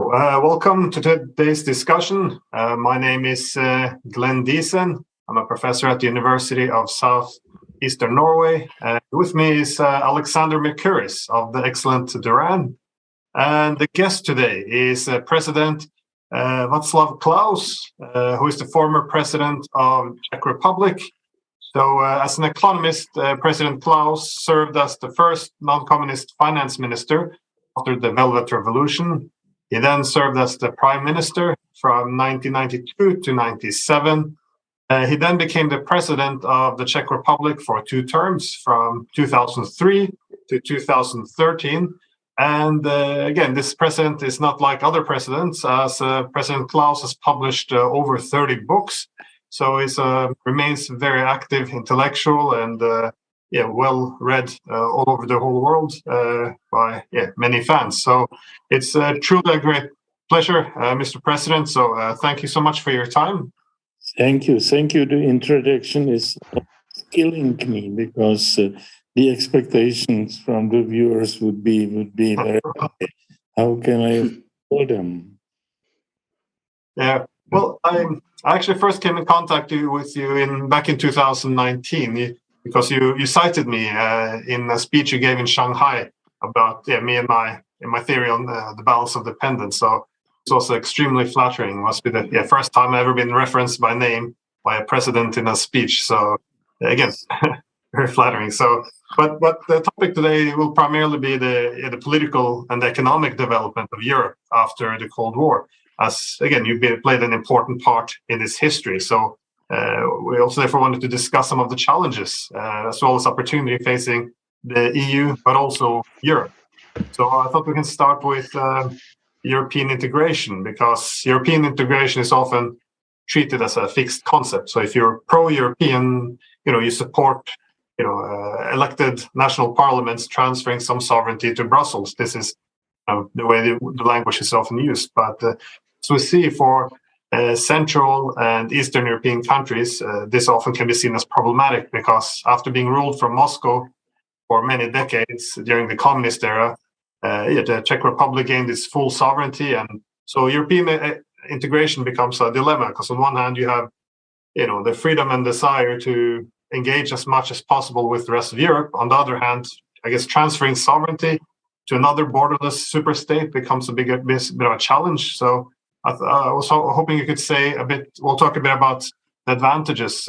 Welcome to today's discussion. My name is Glenn Diesen. I'm a professor at the University of Southeastern Norway. With me is Alexander Mercouris of the excellent Duran. And the guest today is President Václav Klaus, who is the former president of Czech Republic. So as an economist, President Klaus served as the first non-communist finance minister after the Velvet Revolution. He then served as the prime minister from 1992 to 97. He then became the president of the Czech Republic for 2 terms from 2003 to 2013. And again, this president is not like other presidents, as President Klaus has published over 30 books. So he remains very active intellectual and well read all over the whole world by many fans. So it's truly a great pleasure, Mr. President. So thank you so much for your time. Thank you. The introduction is killing me because the expectations from the viewers would be very high. How can I hold them? Yeah. Well, I actually first came in contact with you back in 2019 because you cited me in a speech you gave in Shanghai about me and my theory on the balance of dependence. So it's also extremely flattering. It must be the first time I've ever been referenced by name by a president in a speech. So again, very flattering. So, but the topic today will primarily be the political and economic development of Europe after the Cold War. As again, you played an important part in this history. So we also therefore wanted to discuss some of the challenges as well as opportunity facing the EU, but also Europe. So I thought we can start with European integration, because European integration is often treated as a fixed concept. So if you're pro-European, you support elected national parliaments transferring some sovereignty to Brussels. This is the way the language is often used. But so we see for Central and Eastern European countries, this often can be seen as problematic because after being ruled from Moscow for many decades during the communist era, the Czech Republic gained its full sovereignty. And so European integration becomes a dilemma because on one hand you have the freedom and desire to engage as much as possible with the rest of Europe. On the other hand, I guess transferring sovereignty to another borderless superstate becomes a bit of a challenge. So I was hoping you could say we'll talk a bit about the advantages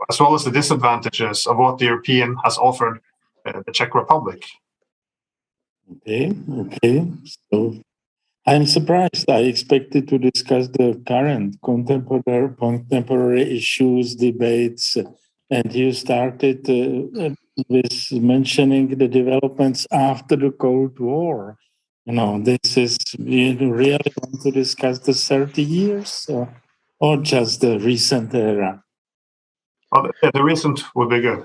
as well as the disadvantages of what the European has offered the Czech Republic. Okay. So I'm surprised. I expected to discuss the current contemporary issues, debates, and you started with mentioning the developments after the Cold War. This is, you really want to discuss the 30 years or just the recent era? Oh, the recent would be good.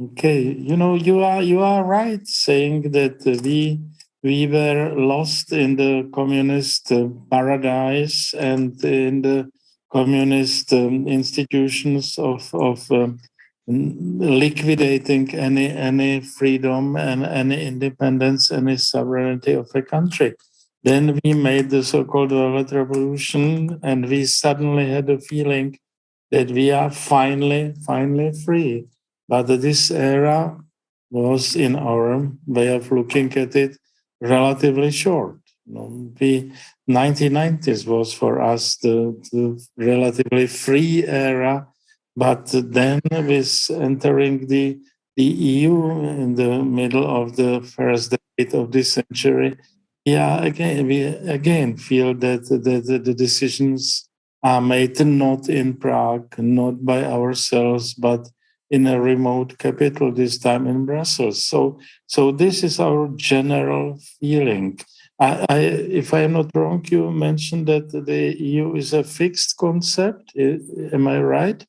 Okay. You are right saying that we were lost in the communist paradise and in the communist institutions of liquidating any freedom and any independence, any sovereignty of a country. Then we made the so-called Velvet Revolution, and we suddenly had a feeling that we are finally free. But this era was, in our way of looking at it, relatively short. The 1990s was for us the relatively free era. But then with entering the EU in the middle of the first decade of this century, we again feel that the decisions are made not in Prague, not by ourselves, but in a remote capital, this time in Brussels. So this is our general feeling. If I am not wrong, you mentioned that the EU is a fixed concept. Am I right?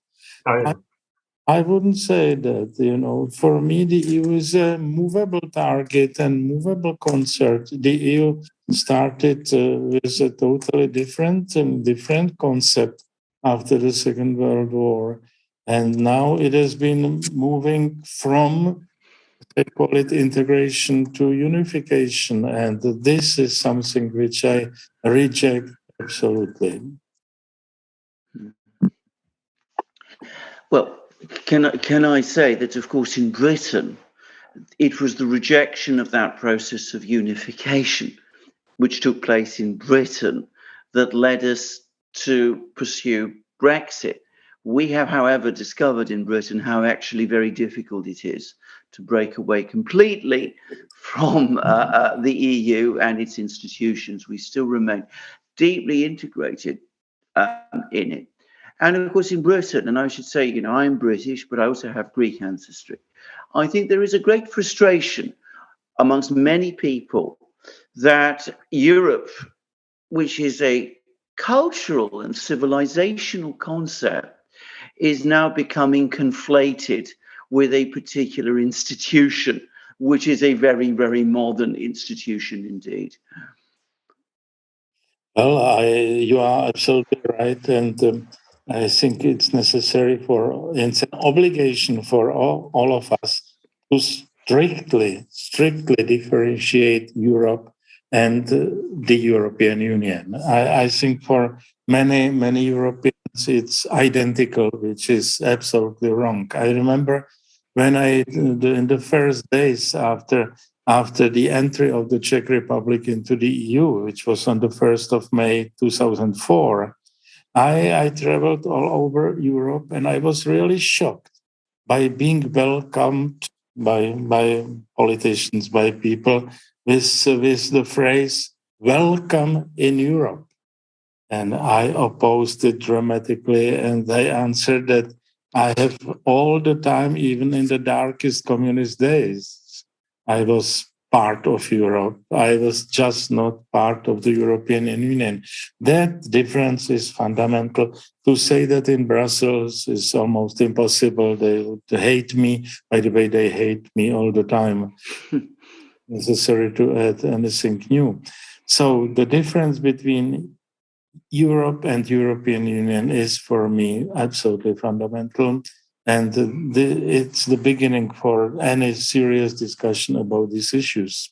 I wouldn't say that, for me, the EU is a movable target and movable concept. The EU started with a totally different concept after the Second World War. And now it has been moving from they call it integration to unification. And this is something which I reject absolutely. Well, can I say that, of course, in Britain, it was the rejection of that process of unification, which took place in Britain, that led us to pursue Brexit. We have, however, discovered in Britain how actually very difficult it is to break away completely from the EU and its institutions. We still remain deeply integrated in it. And of course, in Britain, and I should say, you know, I'm British, but I also have Greek ancestry. I think there is a great frustration amongst many people that Europe, which is a cultural and civilizational concept, is now becoming conflated with a particular institution, which is a very, very modern institution indeed. Well, you are absolutely right, and I think it's necessary it's an obligation for all of us to strictly differentiate Europe and the European Union. I think for many Europeans it's identical, which is absolutely wrong. I remember when in the first days after the entry of the Czech Republic into the EU, which was on the 1st of May 2004, I traveled all over Europe, and I was really shocked by being welcomed by politicians, by people with the phrase "Welcome in Europe." And I opposed it dramatically, and they answered that I have all the time, even in the darkest communist days, I was part of Europe. I was just not part of the European Union. That difference is fundamental. To say that in Brussels is almost impossible. They would hate me. By the way, they hate me all the time. Necessary to add anything new. So the difference between Europe and European Union is, for me, absolutely fundamental. And it's the beginning for any serious discussion about these issues.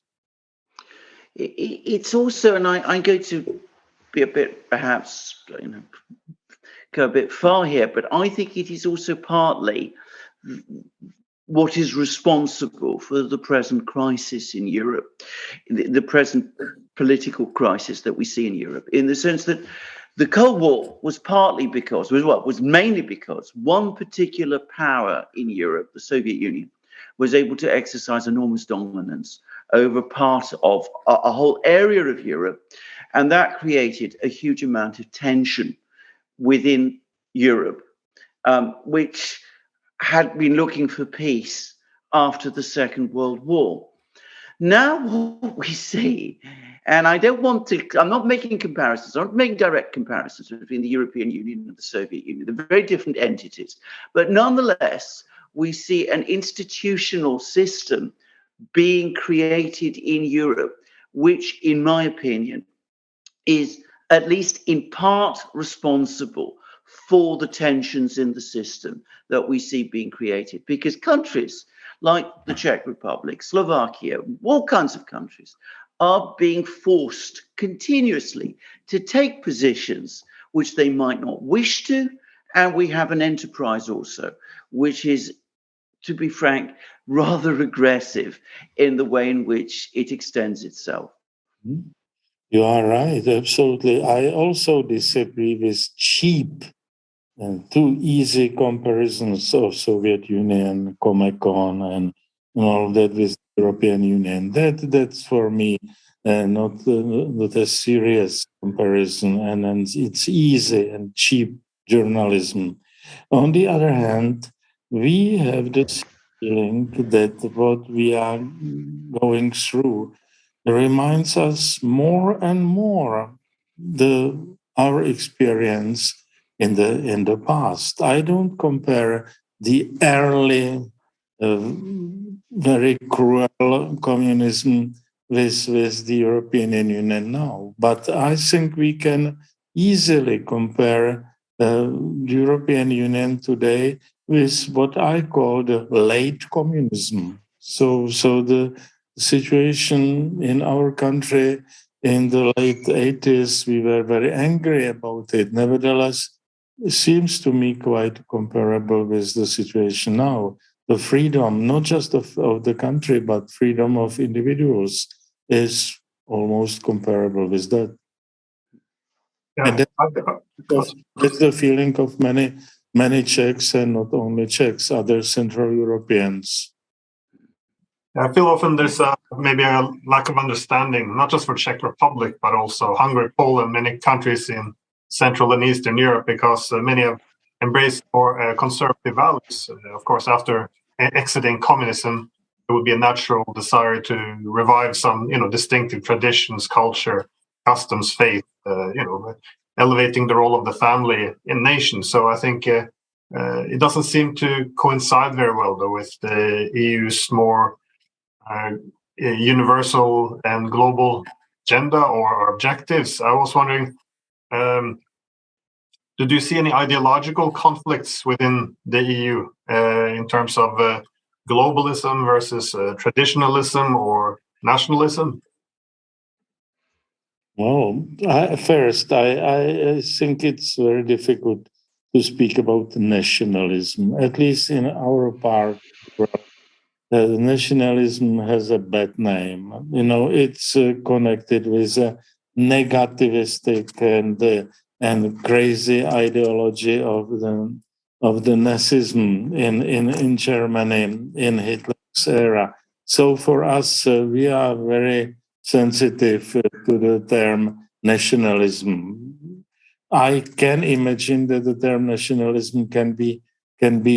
It's also, and I'm going to be a bit, perhaps, go a bit far here, but I think it is also partly what is responsible for the present crisis in Europe, the present political crisis that we see in Europe, in the sense that the Cold War was mainly because one particular power in Europe, the Soviet Union, was able to exercise enormous dominance over part of a whole area of Europe. And that created a huge amount of tension within Europe, which had been looking for peace after the Second World War. Now what we see, and I'm not making comparisons, I'm not making direct comparisons between the European Union and the Soviet Union. They're very different entities. But nonetheless, we see an institutional system being created in Europe, which, in my opinion, is at least in part responsible for the tensions in the system that we see being created. Because countries like the Czech Republic, Slovakia, all kinds of countries are being forced continuously to take positions which they might not wish to. And we have an enterprise also, which is, to be frank, rather aggressive in the way in which it extends itself. You are right, absolutely. I also disagree with cheap and too easy comparisons of Soviet Union, Comecon, and all that with European Union. That's for me not a serious comparison, and it's easy and cheap journalism. On the other hand, we have this feeling that what we are going through reminds us more and more our experience in the past. I don't compare the early, very cruel communism with the European Union now, but I think we can easily compare the European Union today with what I call the late communism. So the situation in our country in the late 80s, we were very angry about it. Nevertheless, it seems to me quite comparable with the situation now. The freedom, not just of the country, but freedom of individuals is almost comparable with that. Yeah. And that's the feeling of many Czechs, and not only Czechs, other Central Europeans. I feel often there's maybe a lack of understanding, not just for Czech Republic, but also Hungary, Poland, many countries in Central and Eastern Europe, because many have embraced more conservative values. Of course, after exiting communism, there would be a natural desire to revive some, distinctive traditions, culture, customs, faith, elevating the role of the family in nations. So I think it doesn't seem to coincide very well, though, with the EU's more universal and global agenda or objectives. I was wondering, did you see any ideological conflicts within the EU in terms of globalism versus traditionalism or nationalism? Well, first, I think it's very difficult to speak about nationalism, at least in our part. Nationalism has a bad name. It's connected with a negativistic and crazy ideology of the Nazism in Germany in Hitler's era. So for us, we are very sensitive to the term nationalism. I can imagine that the term nationalism can be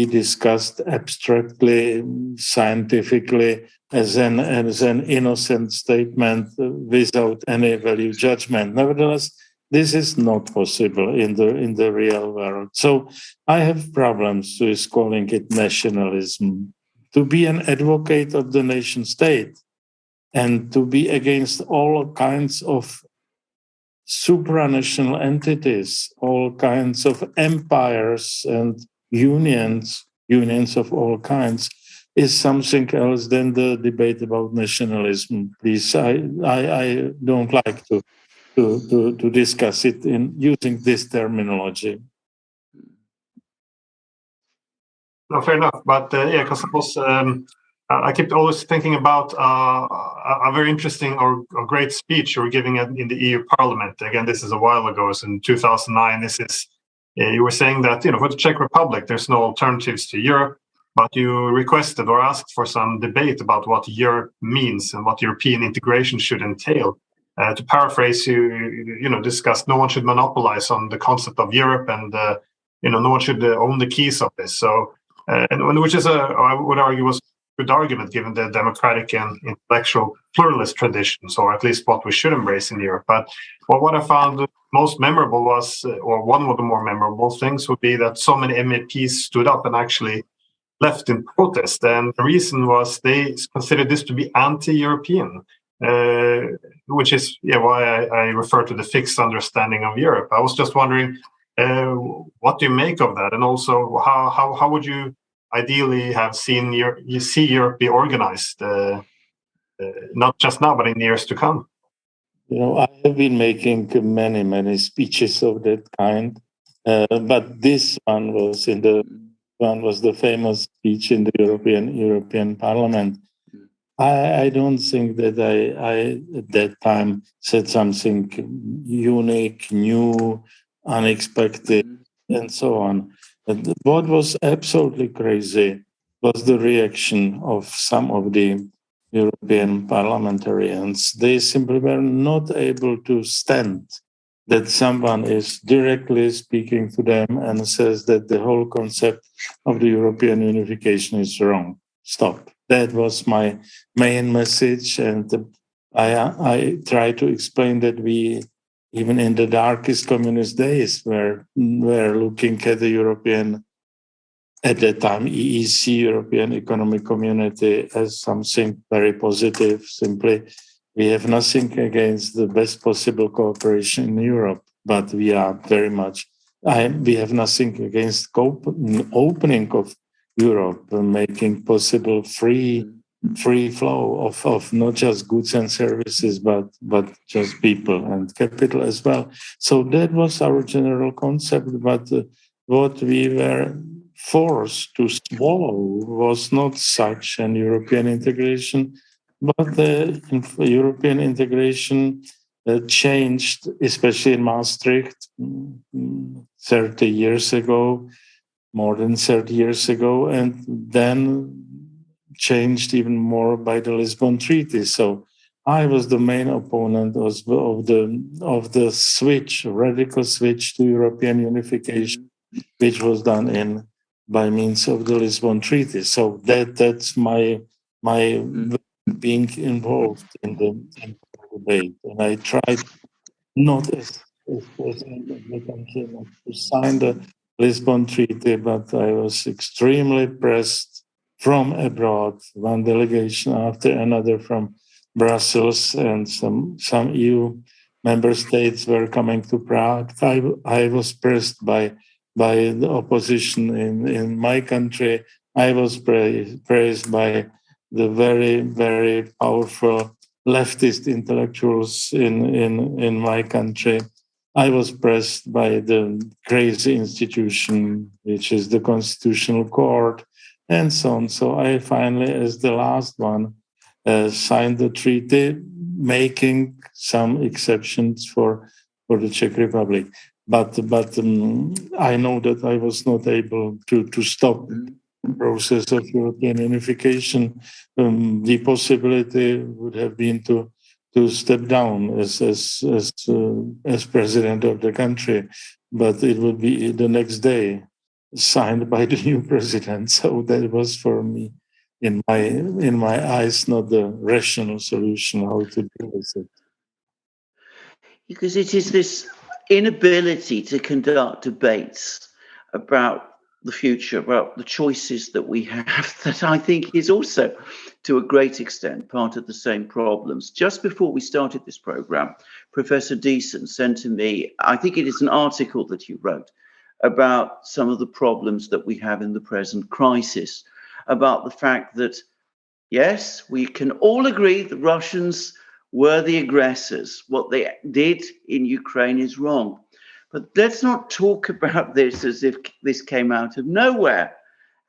discussed abstractly, scientifically, as an innocent statement without any value judgment. Nevertheless, this is not possible in the real world. So I have problems with calling it nationalism. To be an advocate of the nation state and to be against all kinds of supranational entities, all kinds of empires and unions of all kinds, is something else than the debate about nationalism. Please, I don't like to discuss it in using this terminology. No, fair enough. But because I keep always thinking about a very interesting or great speech you were giving in the EU Parliament. Again, this is a while ago. It's in 2009. This is you were saying that for the Czech Republic, there's no alternatives to Europe, but you requested or asked for some debate about what Europe means and what European integration should entail. To paraphrase, you discussed no one should monopolize on the concept of Europe, and no one should own the keys of this. So, and which is I would argue was a good argument given the democratic and intellectual pluralist traditions, or at least what we should embrace in Europe. But what I found most memorable was, or one of the more memorable things would be that so many MEPs stood up and actually left in protest. And the reason was they considered this to be anti-European, which is why I refer to the fixed understanding of Europe. I was just wondering, what do you make of that? And also, how would you ideally have seen Europe be organized, not just now, but in years to come? I have been making many speeches of that kind, but this one was the famous speech in the European Parliament. I don't think that I at that time said something unique, new, unexpected, and so on. But what was absolutely crazy was the reaction of some of the European parliamentarians. They simply were not able to stand that someone is directly speaking to them and says that the whole concept of the European unification is wrong. Stop. That was my main message, and I try to explain that we, even in the darkest communist days, were looking at the European, at that time, EEC, European Economic Community, as something very positive. Simply, we have nothing against the best possible cooperation in Europe, but we are very much, we have nothing against opening of Europe, making possible free free flow of not just goods and services, but just people and capital as well. So that was our general concept. But what we were forced to swallow was not such an European integration, but the European integration changed, especially in Maastricht 30 years ago, more than 30 years ago, and then changed even more by the Lisbon Treaty. So I was the main opponent of the switch, radical switch to European unification, which was done by means of the Lisbon Treaty. So that's my being involved in the debate, and I tried not as president of the country not to sign the Lisbon Treaty, but I was extremely pressed from abroad, one delegation after another from Brussels, and some EU member states were coming to Prague. I was pressed by the opposition in my country. I was praised by the very, very powerful leftist intellectuals in my country. I was pressed by the crazy institution, which is the Constitutional Court, and so on. So I finally, as the last one, signed the treaty, making some exceptions for the Czech Republic. But I know that I was not able to stop the process of European unification. The possibility would have been to step down as president of the country, but it would be the next day signed by the new president. So that was for me, in my eyes, not the rational solution how to deal with it. Because it is this inability to conduct debates about the future, about the choices that we have, that I think is also, to a great extent, part of the same problems. Just before we started this program, Professor Diesen sent to me, I think it is an article that you wrote, about some of the problems that we have in the present crisis, about the fact that, yes, we can all agree the Russians were the aggressors. What they did in Ukraine is wrong. But let's not talk about this as if this came out of nowhere.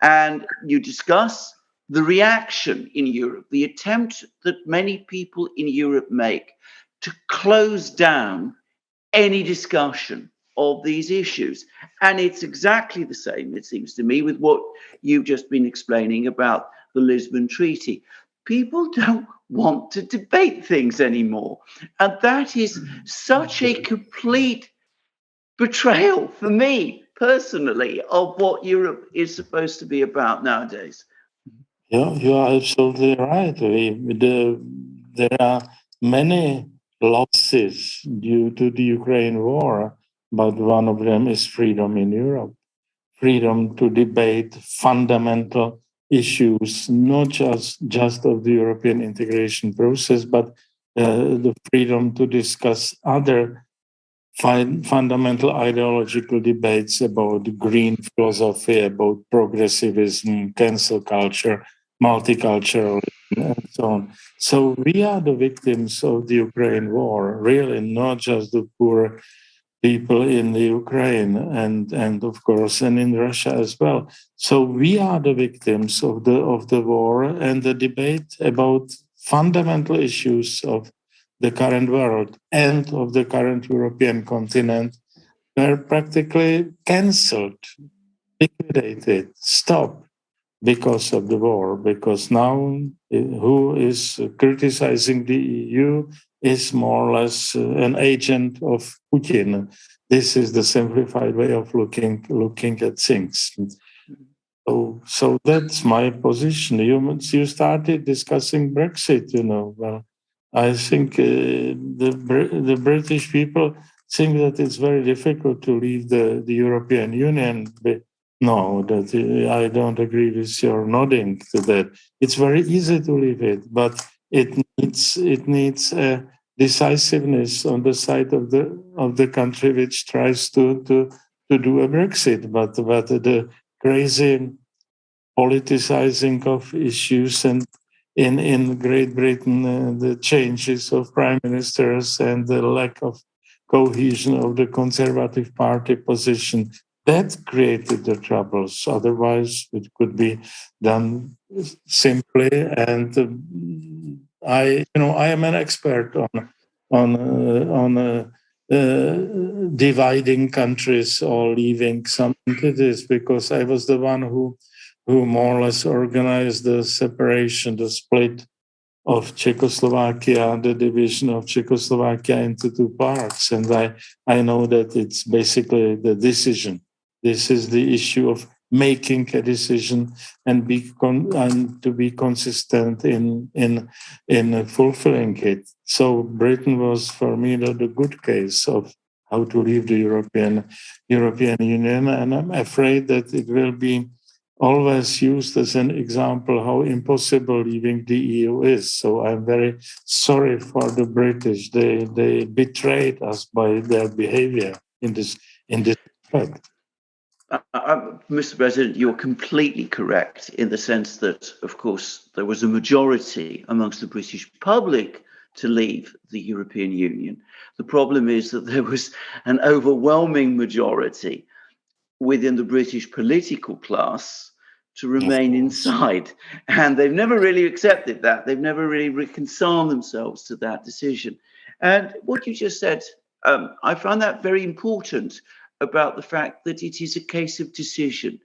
And you discuss the reaction in Europe, the attempt that many people in Europe make to close down any discussion of these issues. And it's exactly the same, it seems to me, with what you've just been explaining about the Lisbon Treaty. People don't want to debate things anymore. And that is such a complete betrayal for me personally of what Europe is supposed to be about nowadays. Yeah, you are absolutely right. There are many losses due to the Ukraine war, but one of them is freedom in Europe. Freedom to debate fundamental issues, not just of the European integration process, but the freedom to discuss other fundamental ideological debates about green philosophy, about progressivism, cancel culture, multiculturalism, and so on. So we are the victims of the Ukraine war, really, not just the poor people in the Ukraine and of course and in Russia as well. So we are the victims of the war, and the debate about fundamental issues of the current world and of the current European continent were practically cancelled, liquidated, stopped because of the war. Because now who is criticizing the EU is more or less an agent of Putin. This is the simplified way of looking at things. So that's my position. You started discussing Brexit, Well, I think the British people think that it's very difficult to leave the European Union. But no, I don't agree with your nodding to that. It's very easy to leave it, but it needs decisiveness on the side of the country which tries to do a Brexit. But the crazy politicizing of issues and in Great Britain, the changes of prime ministers and the lack of cohesion of the Conservative Party position, that created the troubles. Otherwise, it could be done simply. And I am an expert on dividing countries or leaving some entities, because I was the one who more or less organized the separation, the split of Czechoslovakia, the division of Czechoslovakia into two parts. And I know that it's basically the decision. This is the issue of making a decision and to be consistent in fulfilling it. So Britain was for me the good case of how to leave the European Union, and I'm afraid that it will be always used as an example how impossible leaving the EU is. So I'm very sorry for the British. They betrayed us by their behavior in this respect. Mr. President, you're completely correct in the sense that, of course, there was a majority amongst the British public to leave the European Union. The problem is that there was an overwhelming majority within the British political class to remain inside. And they've never really accepted that. They've never really reconciled themselves to that decision. And what you just said, I find that very important about the fact that it is a case of decision.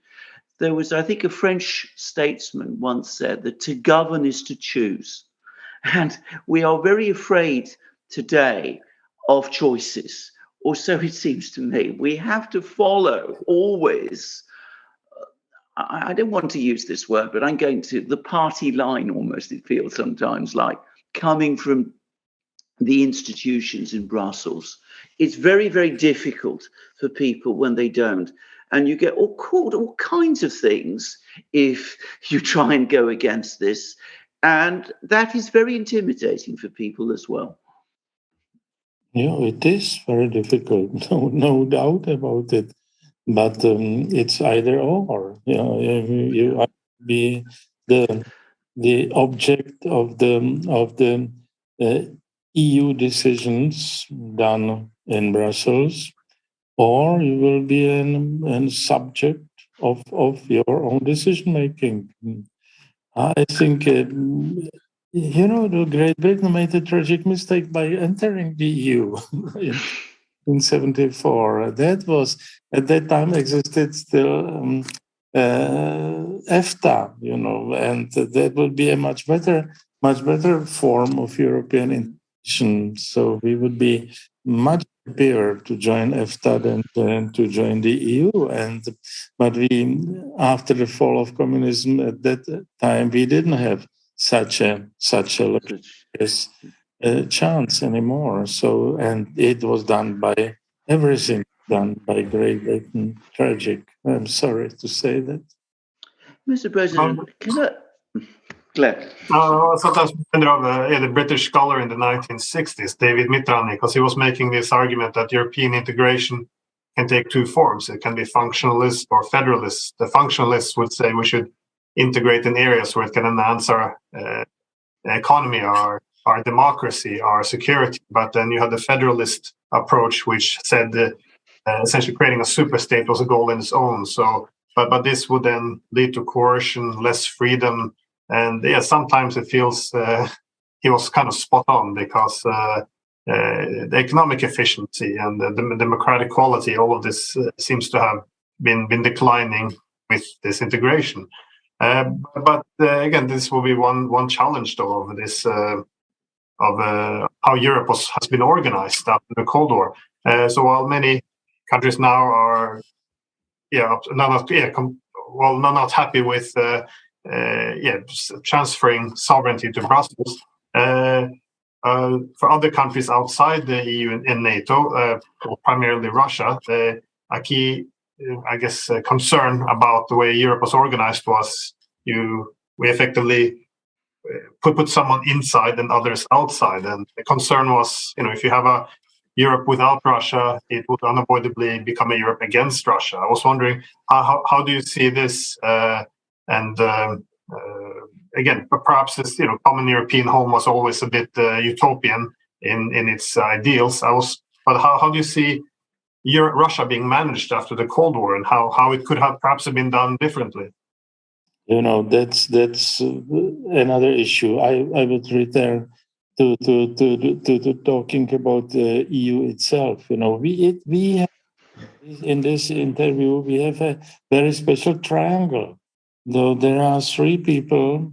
There was, I think, a French statesman once said that to govern is to choose. And we are very afraid today of choices, or so it seems to me. We have to follow always, I don't want to use this word, but I'm going to, the party line almost, it feels sometimes like, coming from the institutions in Brussels. It's very, very difficult for people when they don't. And you get called all kinds of things if you try and go against this. And that is very intimidating for people as well. Yeah, it is very difficult, no doubt about it. But it's either or. You be the object of the EU decisions done in Brussels, or you will be a subject of your own decision making. I think the Great Britain made a tragic mistake by entering the EU in 1974. That was, at that time, existed still EFTA, and that would be a much better form of European integration. So we would be much happier to join EFTA than to join the EU. But after the fall of communism, at that time, we didn't have such a chance anymore. So, and it was done by everything done by Great Britain. Tragic. I'm sorry to say that. Mr. President, can I... Glenn. Sometimes the British scholar in the 1960s, David Mitrani, because he was making this argument that European integration can take two forms. It can be functionalist or federalist. The functionalists would say we should integrate in areas where it can enhance our economy, our democracy, our security. But then you had the federalist approach, which said essentially creating a super state was a goal in its own. So, but this would then lead to coercion, less freedom. And sometimes it feels he was kind of spot on, because the economic efficiency and the democratic quality, all of this seems to have been declining with this integration. But again, this will be one challenge, though, of this of how Europe has been organized after the Cold War. So while many countries now are not happy with transferring sovereignty to Brussels. For other countries outside the EU and NATO, primarily Russia, a key, concern about the way Europe was organized was we effectively put someone inside and others outside. And the concern was, if you have a Europe without Russia, it would unavoidably become a Europe against Russia. I was wondering, how do you see this? And again, but perhaps this common European home was always a bit utopian in its ideals. But how do you see Russia being managed after the Cold War, and how it could have perhaps been done differently? That's another issue. I would return to talking about the EU itself. We have, in this interview, we have a very special triangle. Though there are three people,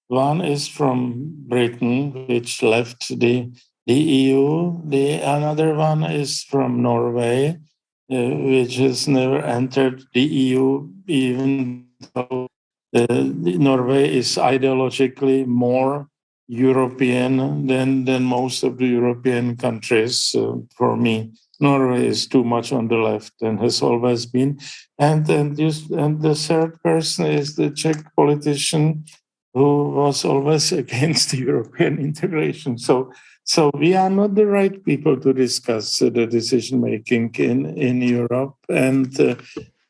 one is from Britain, which left the EU. Another one is from Norway, which has never entered the EU, even though Norway is ideologically more European than most of the European countries. For me, Norway is too much on the left and has always been. And the third person is the Czech politician who was always against European integration. So we are not the right people to discuss the decision making in Europe. And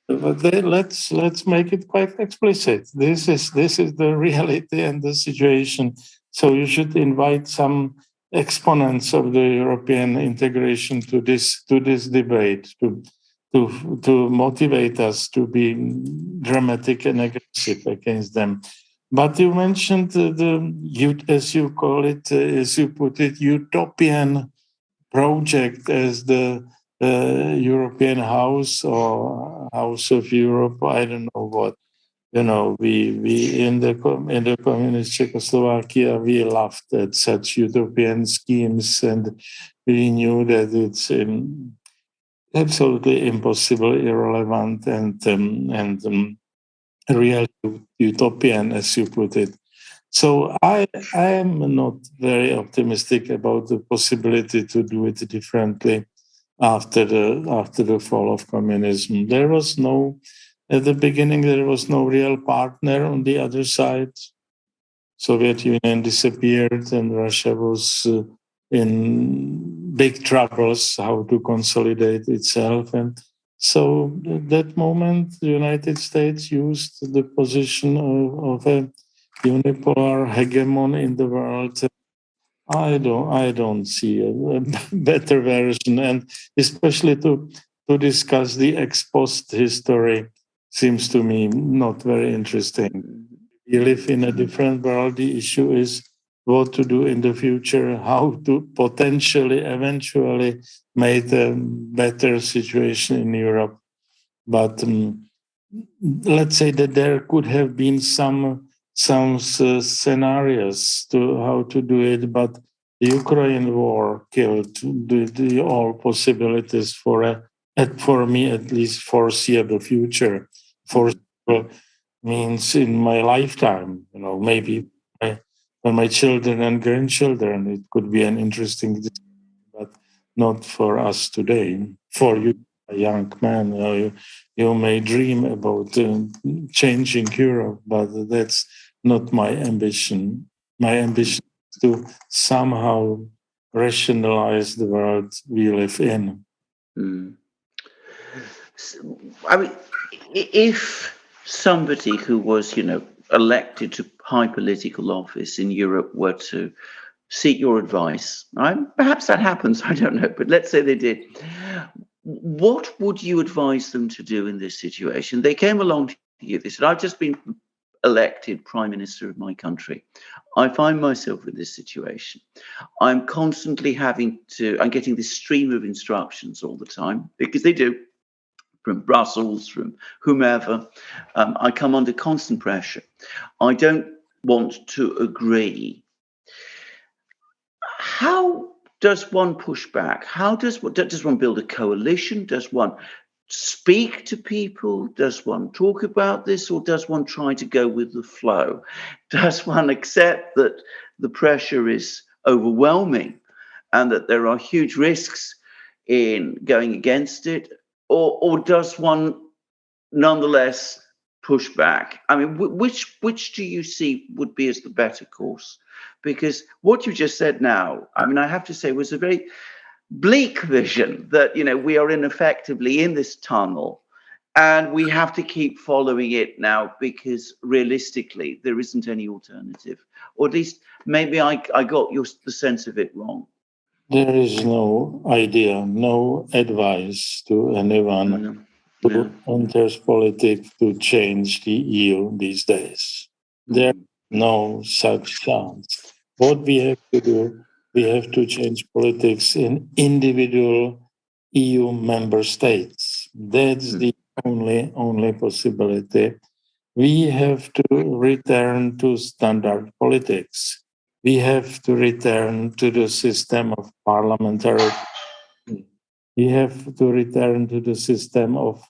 let's make it quite explicit. This is the reality and the situation. So you should invite some exponents of the European integration to this debate to motivate us to be dramatic and aggressive against them. But you mentioned as you call it, as you put it, utopian project as the European House or House of Europe. I don't know what. We in the communist Czechoslovakia, we laughed at such utopian schemes, and we knew that it's absolutely impossible, irrelevant, and real utopian, as you put it. So I am not very optimistic about the possibility to do it differently after the fall of communism. At the beginning, there was no real partner on the other side. Soviet Union disappeared, and Russia was in big troubles how to consolidate itself. And so at that moment, the United States used the position of a unipolar hegemon in the world. I don't see a better version, and especially to discuss the ex post history seems to me not very interesting. We live in a different world. The issue is what to do in the future, how to potentially, eventually make a better situation in Europe. But let's say that there could have been some scenarios to how to do it, but the Ukraine war killed the all possibilities for me at least foreseeable future. Foreseeable means in my lifetime, maybe for my children and grandchildren, it could be an interesting discussion, but not for us today. For you, a young man, you may dream about changing Europe, but that's not my ambition. My ambition is to somehow rationalize the world we live in. I mean, if somebody who was, elected to high political office in Europe were to seek your advice, perhaps that happens, I don't know, but let's say they did. What would you advise them to do in this situation? They came along to you, they said, I've just been elected Prime Minister of my country. I find myself in this situation. I'm constantly I'm getting this stream of instructions all the time, because they do, from Brussels, from whomever. I come under constant pressure. I don't want to agree. How does one push back? Does one build a coalition? Does one speak to people? Does one talk about this, or does one try to go with the flow? Does one accept that the pressure is overwhelming and that there are huge risks in going against it? Or does one nonetheless push back? I mean, which do you see would be as the better course? Because what you just said now, I mean, I have to say, was a very bleak vision that, we are ineffectively in this tunnel And we have to keep following it now because realistically, there isn't any alternative. Or at least maybe I got the sense of it wrong. There is no idea, no advice to anyone who enters politics to change the EU these days. There's no such chance. What we have to do, we have to change politics in individual EU member states. That's the only possibility. We have to return to standard politics. We have to return to the system of parliamentary. We have to return to the system of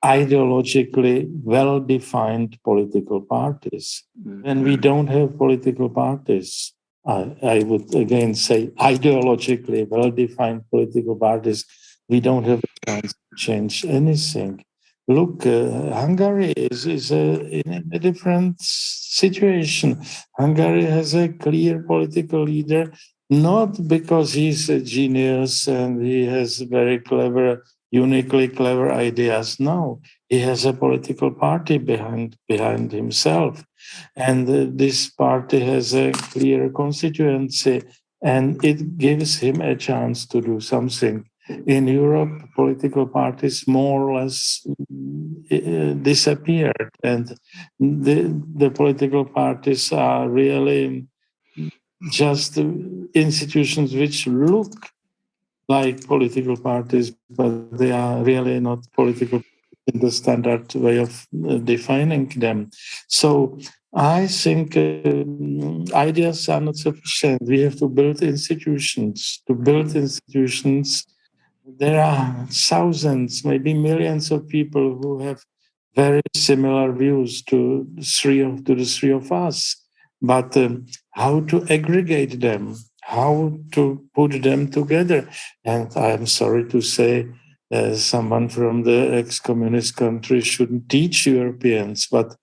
ideologically well-defined political parties. When we don't have political parties, I would again say ideologically well-defined political parties, we don't have a chance to change anything. Look, Hungary is in a different situation. Hungary has a clear political leader, not because he's a genius and he has very clever, uniquely clever ideas. No, he has a political party behind himself. And this party has a clear constituency, and it gives him a chance to do something. In Europe, political parties more or less disappeared, and the political parties are really just institutions which look like political parties, but they are really not political in the standard way of defining them. So I think ideas are not sufficient. We have to build institutions. To build institutions, there are thousands, maybe millions of people who have very similar views to the three of us. But how to aggregate them, how to put them together? And I'm sorry to say, someone from the ex-communist country shouldn't teach Europeans, but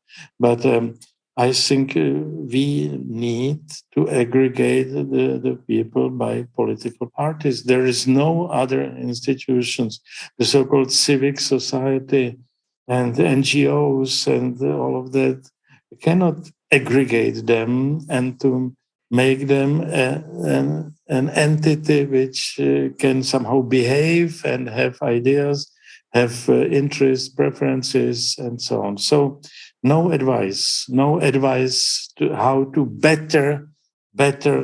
I think we need to aggregate the people by political parties. There is no other institutions, the so-called civic society and NGOs and all of that. We cannot aggregate them and to make them an entity which can somehow behave and have ideas, have interests, preferences, and so on. So no advice to how to better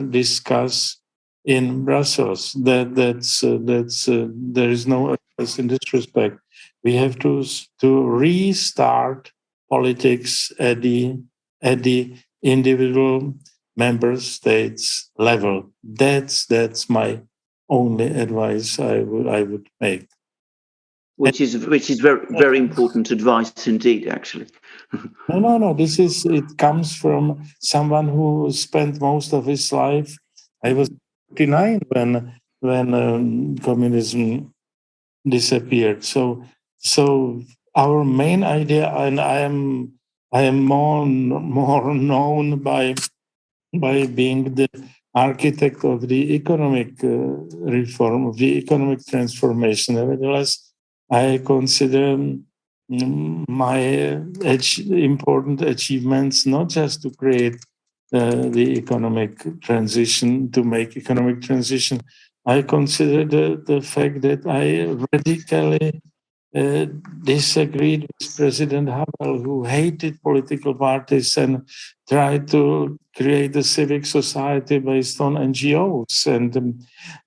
discuss in Brussels. There is no advice in this respect. We have to restart politics at the individual member states level. That's my only advice I would make. Which is very, very important advice indeed, actually. No. It comes from someone who spent most of his life. I was 49 when communism disappeared. So our main idea, and I am more known by being the architect of the economic reform, of the economic transformation. Nevertheless, I consider my important achievements not just to create the economic transition, to make economic transition. I consider the fact that I radically disagreed with President Havel, who hated political parties and tried to create a civic society based on NGOs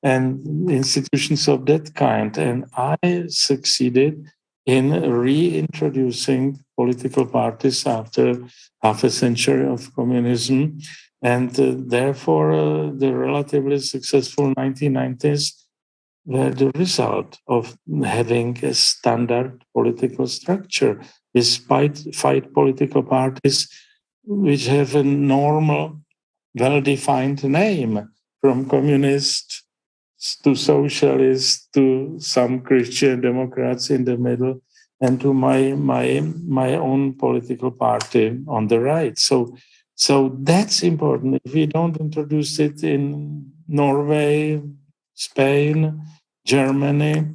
and institutions of that kind. And I succeeded in reintroducing political parties after half a century of communism. And therefore, the relatively successful 1990s were the result of having a standard political structure, despite 5 political parties which have a normal, well-defined name, from communist to socialist to some Christian Democrats in the middle, and to my own political party on the right. So that's important. If we don't introduce it in Norway, Spain, Germany,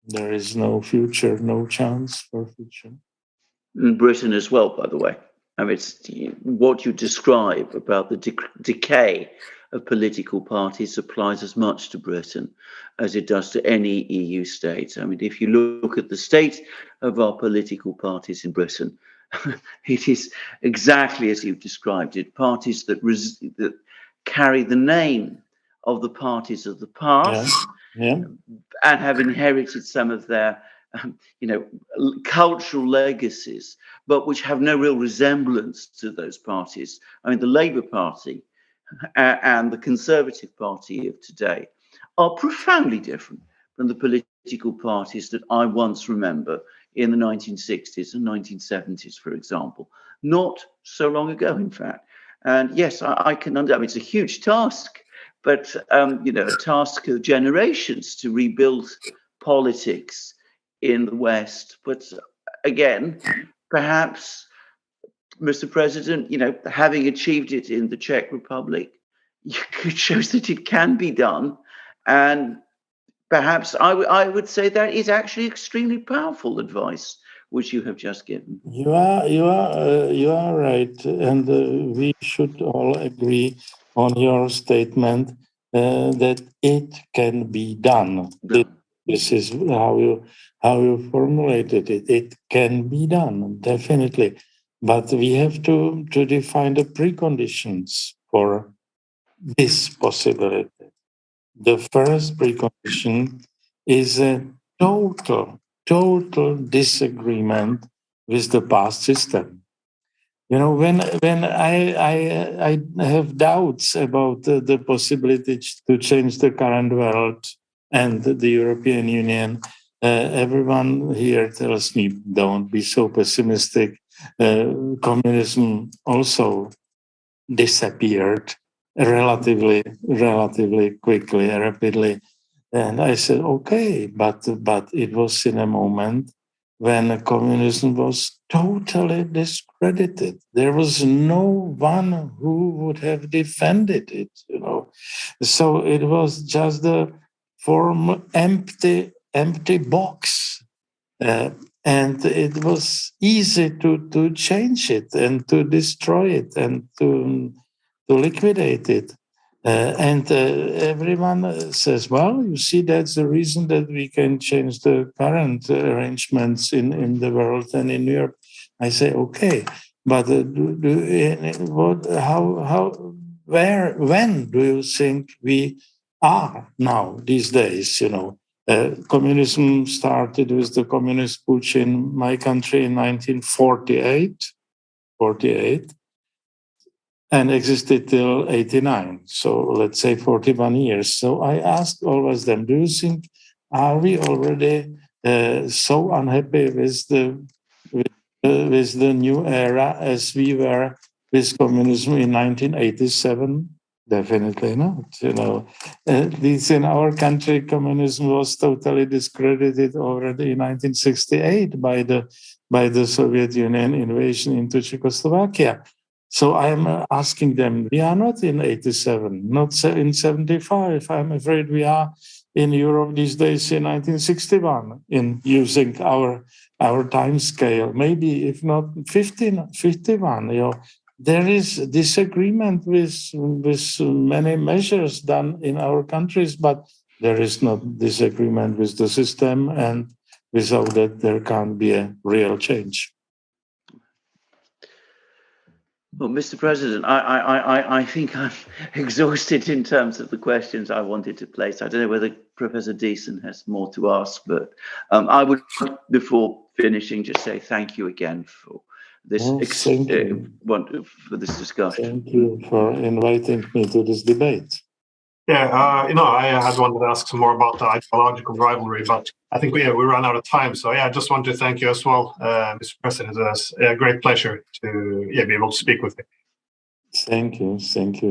There is no future, no chance for future. In Britain as well, by the way. I mean, it's what you describe about the decay of political parties applies as much to Britain as it does to any EU state. I mean, if you look at the state of our political parties in Britain, it is exactly as you've described it, parties that carry the name of the parties of the past, and have inherited some of their cultural legacies, but which have no real resemblance to those parties. I mean, the Labour Party and the Conservative Party of today are profoundly different from the political parties that I once remember in the 1960s and 1970s, for example. Not so long ago, in fact. And yes, I can understand. I mean, it's a huge task, but a task of generations to rebuild politics in the West. But again, perhaps, Mr. President, having achieved it in the Czech Republic, it shows that it can be done. And perhaps I would say that is actually extremely powerful advice, which you have just given. You are right, and we should all agree on your statement that it can be done. This is how you formulated it. It can be done, definitely. But we have to define the preconditions for this possibility. The first precondition is a total disagreement with the past system. When I have doubts about the possibility to change the current world and the European Union, everyone here tells me, don't be so pessimistic. Communism also disappeared relatively quickly, rapidly. And I said, okay, but it was in a moment when communism was totally discredited. There was no one who would have defended it, So it was just the empty box. And it was easy to change it and to destroy it and to liquidate it. Everyone says, well, you see, that's the reason that we can change the current arrangements in the world and in Europe. I say, okay, but when do you think we are now these days? Communism started with the communist putsch in my country in 1948. And existed till 89. So let's say 41 years. So I asked always them, do you think, are we already so unhappy with the new era as we were with communism in 1987? Definitely not. At least in our country, communism was totally discredited already in 1968 by the Soviet Union invasion into Czechoslovakia. So I'm asking them, we are not in 87, not in 75. I'm afraid we are in Europe these days in 1961 in using our time scale, maybe if not 51. There is disagreement with many measures done in our countries, but there is not disagreement with the system, and without that there can't be a real change. Well, Mr. President, I think I'm exhausted in terms of the questions I wanted to place. I don't know whether Professor Diesen has more to ask, but I would, before finishing, just say thank you again for this for this discussion. Thank you for inviting me to this debate. Yeah, I had wanted to ask some more about the ideological rivalry, but I think we ran out of time. So I just want to thank you as well, Mr. President. It was a great pleasure to be able to speak with you. Thank you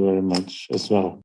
very much as well.